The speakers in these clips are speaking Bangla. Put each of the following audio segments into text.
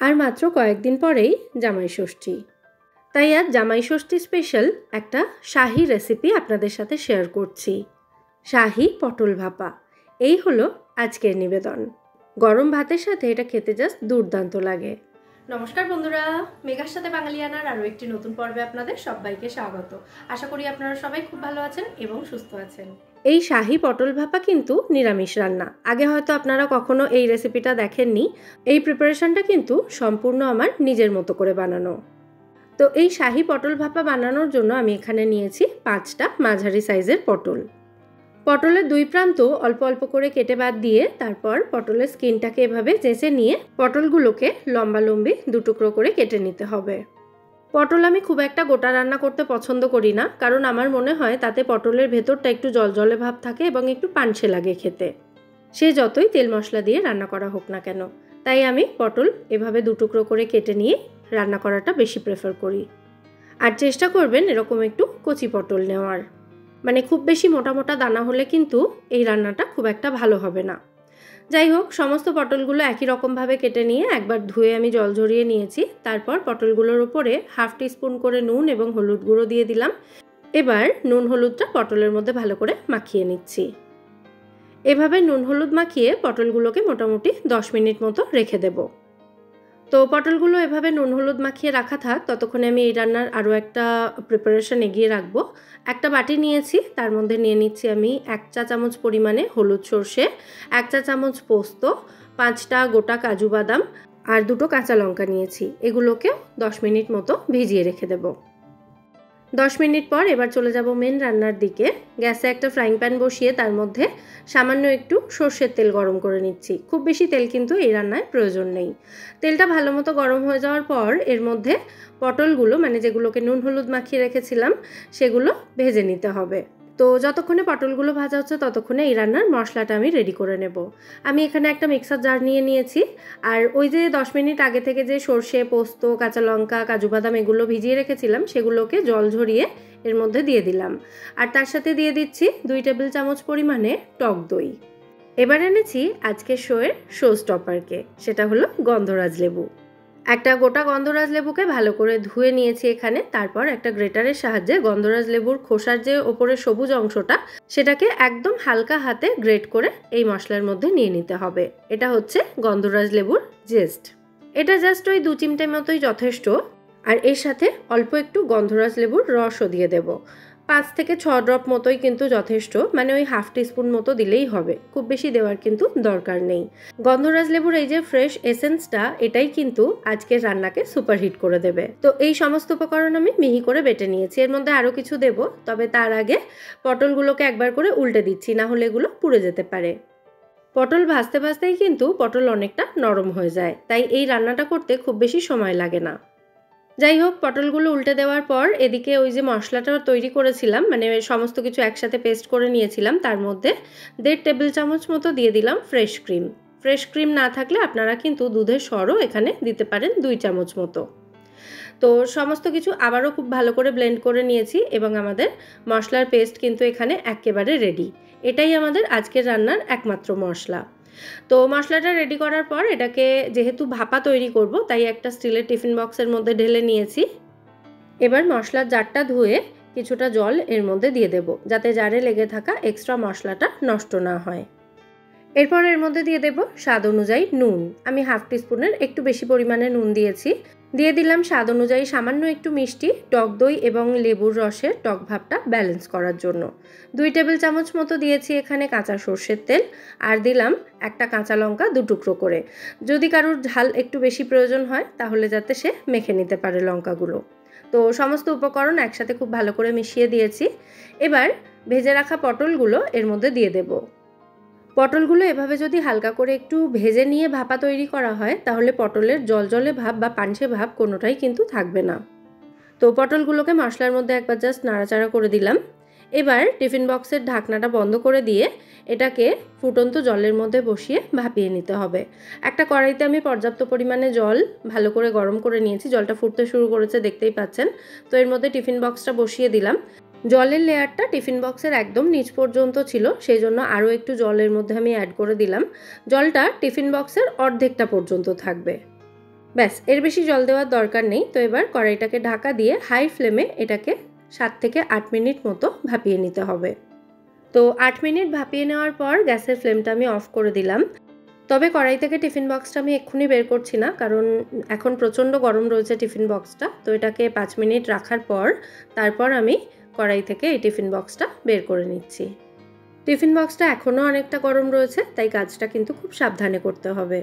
আর মাত্র কয়েকদিন পরেই জামাই ষষ্ঠী, তাই আজ জামাই ষষ্ঠী স্পেশাল একটা শাহি রেসিপি আপনাদের সাথে শেয়ার করছি। শাহি পটল ভাপা, এই হলো আজকের নিবেদন। গরম ভাতের সাথে এটা খেতে জাস্ট দুর্দান্ত লাগে। নমস্কার বন্ধুরা, মেঘার সাথে বাঙালিয়ানার আরও একটি নতুন পর্বে আপনাদের সবাইকে স্বাগত। আশা করি আপনারা সবাই খুব ভালো আছেন এবং সুস্থ আছেন। এই শাহি পটল ভাপা কিন্তু নিরামিষ রান্না। আগে হয়তো আপনারা কখনো এই রেসিপিটা দেখেননি। এই প্রিপারেশনটা কিন্তু সম্পূর্ণ আমার নিজের মতো করে বানানো। তো এই শাহি পটল ভাপা বানানোর জন্য আমি এখানে নিয়েছি 5টা মাঝারি সাইজের পটল। পটলের দুই প্রান্ত অল্প অল্প করে কেটে বাদ দিয়ে তারপর পটলের স্কিনটাকে এভাবে চেঁচে নিয়ে পটলগুলোকে লম্বা লম্বি দুটুকরো করে কেটে নিতে হবে। পটল আমি খুব একটা গোটা রান্না করতে পছন্দ করি না, কারণ আমার মনে হয় তাতে পটলের ভেতরটা একটু জলজলে ভাব থাকে এবং একটু পানসে লাগে খেতে, সে যতই তেল মশলা দিয়ে রান্না করা হোক না কেন। তাই আমি পটল এভাবে দুটুকরো করে কেটে নিয়ে রান্না করাটা বেশি প্রেফার করি। আর চেষ্টা করবেন এরকম একটু কচি পটল নেওয়ার, মানে খুব বেশি মোটা মোটা দানা হলে কিন্তু এই রান্নাটা খুব একটা ভালো হবে না। যাই হোক, সমস্ত পটলগুলো একই রকমভাবে কেটে নিয়ে একবার ধুয়ে আমি জল ঝরিয়ে নিয়েছি। তারপর পটলগুলোর উপরে 1/2 টিস্পুন করে নুন এবং হলুদ গুঁড়ো দিয়ে দিলাম। এবার নুন হলুদটা পটলের মধ্যে ভালো করে মাখিয়ে নিচ্ছি। এভাবে নুন হলুদ মাখিয়ে পটলগুলোকে মোটামুটি 10 মিনিট মতো রেখে দেব। তো পটলগুলো এভাবে নুন হলুদ মাখিয়ে রাখা থাক, ততক্ষণে আমি এই রান্নার আরও একটা প্রিপারেশন এগিয়ে রাখবো। একটা বাটি নিয়েছি, তার মধ্যে নিয়ে নিচ্ছি আমি 1 চা চামচ পরিমাণে হলুদ সর্ষে, 1 চা চামচ পোস্ত, 5টা গোটা কাজু বাদাম আর 2টো কাঁচা লঙ্কা নিয়েছি। এগুলোকেও 10 মিনিট মতো ভিজিয়ে রেখে দেব। 10 মিনিট পর এবার চলে যাব মেন রান্নার দিকে। গ্যাসে একটা ফ্রাইং প্যান বসিয়ে তার মধ্যে সামান্য একটু সর্ষের তেল গরম করে নিচ্ছি। খুব বেশি তেল কিন্তু এই রান্নায় প্রয়োজন নেই। তেলটা ভালো মতো গরম হয়ে যাওয়ার পর এর মধ্যে পটলগুলো, মানে যেগুলোকে নুন হলুদ মাখিয়ে রেখেছিলাম, সেগুলো ভেজে নিতে হবে। তো যতক্ষণে পটলগুলো ভাজা হচ্ছে ততক্ষণে এই রান্নার মশলাটা আমি রেডি করে নেব। আমি এখানে একটা মিক্সার জার নিয়ে নিয়েছি, আর ওই যে 10 মিনিট আগে থেকে যে সর্ষে, পোস্ত, কাঁচা লঙ্কা, কাজু বাদাম এগুলো ভিজিয়ে রেখেছিলাম, সেগুলোকে জল ঝরিয়ে এর মধ্যে দিয়ে দিলাম। আর তার সাথে দিয়ে দিচ্ছি 2 টেবিল চামচ পরিমাণে টক দই। এবার এনেছি আজকের শোয়ের শো স্টপারকে, সেটা হলো গন্ধরাজ লেবু। একটা গোটা গন্ধরাজ লেবুকে ভালো করে ধুয়ে নিয়েছি এখানে। তারপর একটা গ্রেটারের সাহায্যে গন্ধরাজ লেবুর খোসার যে ওপরের সবুজ অংশটা, সেটাকে একদম হালকা হাতে গ্রেট করে এই মশলার মধ্যে নিয়ে নিতে হবে। এটা হচ্ছে গন্ধরাজ লেবুর জেস্ট। এটা জাস্ট ওই 2 চিমটে মতোই যথেষ্ট। আর এর সাথে অল্প একটু গন্ধরাজ লেবুর রসও দিয়ে দেব। 5 থেকে 6 ড্রপ মতোই কিন্তু যথেষ্ট, মানে ওই 1/2 টিস্পুন মতো দিলেই হবে, খুব বেশি দেওয়ার কিন্তু দরকার নেই। গন্ধরাজ লেবুর এই যে ফ্রেশ এসেন্সটা, এটাই কিন্তু আজকের রান্নাকে সুপারহিট করে দেবে। তো এই সমস্ত উপকরণ আমি মিহি করে বেটে নিয়েছি। এর মধ্যে আরও কিছু দেব, তবে তার আগে পটলগুলোকে একবার করে উল্টে দিচ্ছি, না হলে এগুলো পুড়ে যেতে পারে। পটল ভাজতে ভাজতেই কিন্তু পটল অনেকটা নরম হয়ে যায়, তাই এই রান্নাটা করতে খুব বেশি সময় লাগে না। যাই হোক, পটলগুলো উল্টে দেওয়ার পর এদিকে ওই যে মশলাটা তৈরি করেছিলাম, মানে সমস্ত কিছু একসাথে পেস্ট করে নিয়েছিলাম, তার মধ্যে 1.5 টেবিল চামচ মতো দিয়ে দিলাম ফ্রেশ ক্রিম। ফ্রেশ ক্রিম না থাকলে আপনারা কিন্তু দুধের সরও এখানে দিতে পারেন 2 চামচ মতো। তো সমস্ত কিছু আবারও খুব ভালো করে ব্লেন্ড করে নিয়েছি এবং আমাদের মশলার পেস্ট কিন্তু এখানে একেবারে রেডি। এটাই আমাদের আজকের রান্নার একমাত্র মশলা। তো মশলাটা রেডি করার পর এটাকে যেহেতু ভাপা তৈরি করব, তাই একটা স্টিলের টিফিন বক্সের মধ্যে ঢেলে নিয়েছি। এবার মশলার জারটা ধুয়ে কিছুটা জল এর মধ্যে দিয়ে দেব, যাতে জারে লেগে থাকা এক্সট্রা মশলাটা নষ্ট না হয়। এরপর এর মধ্যে দিয়ে দেব স্বাদ অনুযায়ী নুন। আমি 1/2 টিস্পুনের একটু বেশি পরিমাণে নুন দিয়েছি। দিয়ে দিলাম স্বাদ অনুযায়ী সামান্য একটু মিষ্টি, টক দই এবং লেবুর রসের টক ভাবটা ব্যালেন্স করার জন্য 2 টেবিল চামচ মতো দিয়েছি এখানে কাঁচা সর্ষের তেল। আর দিলাম একটা কাঁচা লঙ্কা 2 টুকরো করে। যদি কারোর ঝাল একটু বেশি প্রয়োজন হয় তাহলে যাতে সে মেখে নিতে পারে লঙ্কাগুলো। তো সমস্ত উপকরণ একসাথে খুব ভালো করে মিশিয়ে দিয়েছি। এবার ভেজে রাখা পটলগুলো এর মধ্যে দিয়ে দেব। পটলগুলো এভাবে যদি হালকা করে একটু ভেজে নিয়ে ভাপা তৈরি করা হয়, তাহলে পটলের জলজলে ভাব বা পানসে ভাব কোনোটাই কিন্তু থাকবে না। তো পটলগুলোকে মশলার মধ্যে একবার জাস্ট নাড়াচাড়া করে দিলাম। এবার টিফিন বক্সের ঢাকনাটা বন্ধ করে দিয়ে এটাকে ফুটন্ত জলের মধ্যে বসিয়ে ভাপিয়ে নিতে হবে। একটা কড়াইতে আমি পর্যাপ্ত পরিমাণে জল ভালো করে গরম করে নিয়েছি। জলটা ফুটতে শুরু করেছে, দেখতেই পাচ্ছেন। তো এর মধ্যে টিফিন বক্সটা বসিয়ে দিলাম। জলের লেয়ারটা টিফিন বক্সের একদম নিচ পর্যন্ত ছিল, সেই জন্য আরও একটু জলের মধ্যে আমি অ্যাড করে দিলাম। জলটা টিফিন বক্সের অর্ধেকটা পর্যন্ত থাকবে। ব্যাস, এর বেশি জল দেওয়ার দরকার নেই। তো এবার কড়াইটাকে ঢাকা দিয়ে হাই ফ্লেমে এটাকে 7 থেকে 8 মিনিট মতো ভাপিয়ে নিতে হবে। তো 8 মিনিট ভাপিয়ে নেওয়ার পর গ্যাসের ফ্লেমটা আমি অফ করে দিলাম। তবে কড়াই থেকে টিফিন বক্সটা আমি এক্ষুনি বের করছি না, কারণ এখন প্রচণ্ড গরম রয়েছে টিফিন বক্সটা। তো এটাকে 5 মিনিট রাখার পর তারপর আমি কড়াই থেকে এই টিফিন বক্সটা বের করে নিচ্ছি। টিফিন বক্সটা এখনও অনেকটা গরম রয়েছে, তাই কাজটা কিন্তু খুব সাবধানে করতে হবে।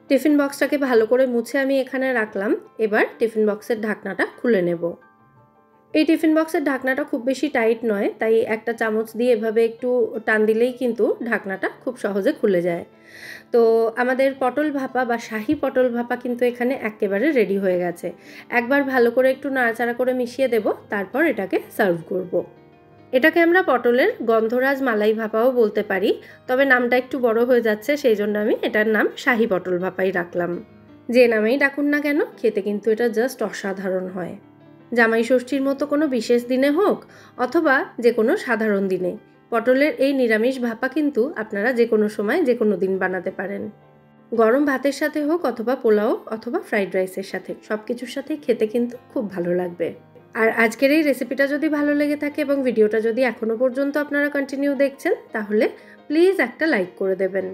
টিফিন বক্সটাকে ভালো করে মুছে আমি এখানে রাখলাম। এবার টিফিন বক্সের ঢাকনাটা খুলে নেব। এই টিফিন বক্সের ঢাকনাটা খুব বেশি টাইট নয়, তাই একটা চামচ দিয়ে এভাবে একটু টান দিলেই কিন্তু ঢাকনাটা খুব সহজে খুলে যায়। তো আমাদের পটল ভাপা বা শাহি পটল ভাপা কিন্তু এখানে একেবারে রেডি হয়ে গেছে। একবার ভালো করে একটু নাড়াচাড়া করে মিশিয়ে দেব, তারপর এটাকে সার্ভ করব। এটাকে আমরা পটলের গন্ধরাজ মালাই ভাপাও বলতে পারি, তবে নামটা একটু বড় হয়ে যাচ্ছে, সেই জন্য আমি এটার নাম শাহি পটল ভাপাই রাখলাম। যে নামেই ডাকুন না কেন, খেতে কিন্তু এটা জাস্ট অসাধারণ হয়। জামাই ষষ্ঠীর মতো কোনো বিশেষ দিনে হোক অথবা যে কোনো সাধারণ দিনে পটলের এই নিরামিষ ভাপা কিন্তু আপনারা যে কোনো সময় যে কোনো দিন বানাতে পারেন। গরম ভাতের সাথে হোক অথবা পোলাও অথবা ফ্রাইড রাইসের সাথে, সব কিছুর সাথেই খেতে কিন্তু খুব ভালো লাগবে। আর আজকের এই রেসিপিটা যদি ভালো লেগে থাকে এবং ভিডিওটা যদি এখনও পর্যন্ত আপনারা কন্টিনিউ দেখছেন, তাহলে প্লিজ একটা লাইক করে দেবেন।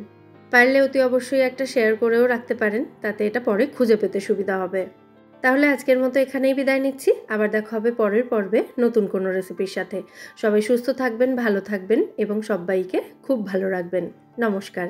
পারলে অতি অবশ্যই একটা শেয়ার করেও রাখতে পারেন, তাতে এটা পরে খুঁজে পেতে সুবিধা হবে। তাহলে আজকের মতো এখানেই বিদায় নিচ্ছি। আবার দেখা হবে পরের পর্বে নতুন কোনো রেসিপির সাথে। সবাই সুস্থ থাকবেন, ভালো থাকবেন এবং সবাইকে খুব ভালো রাখবেন। নমস্কার।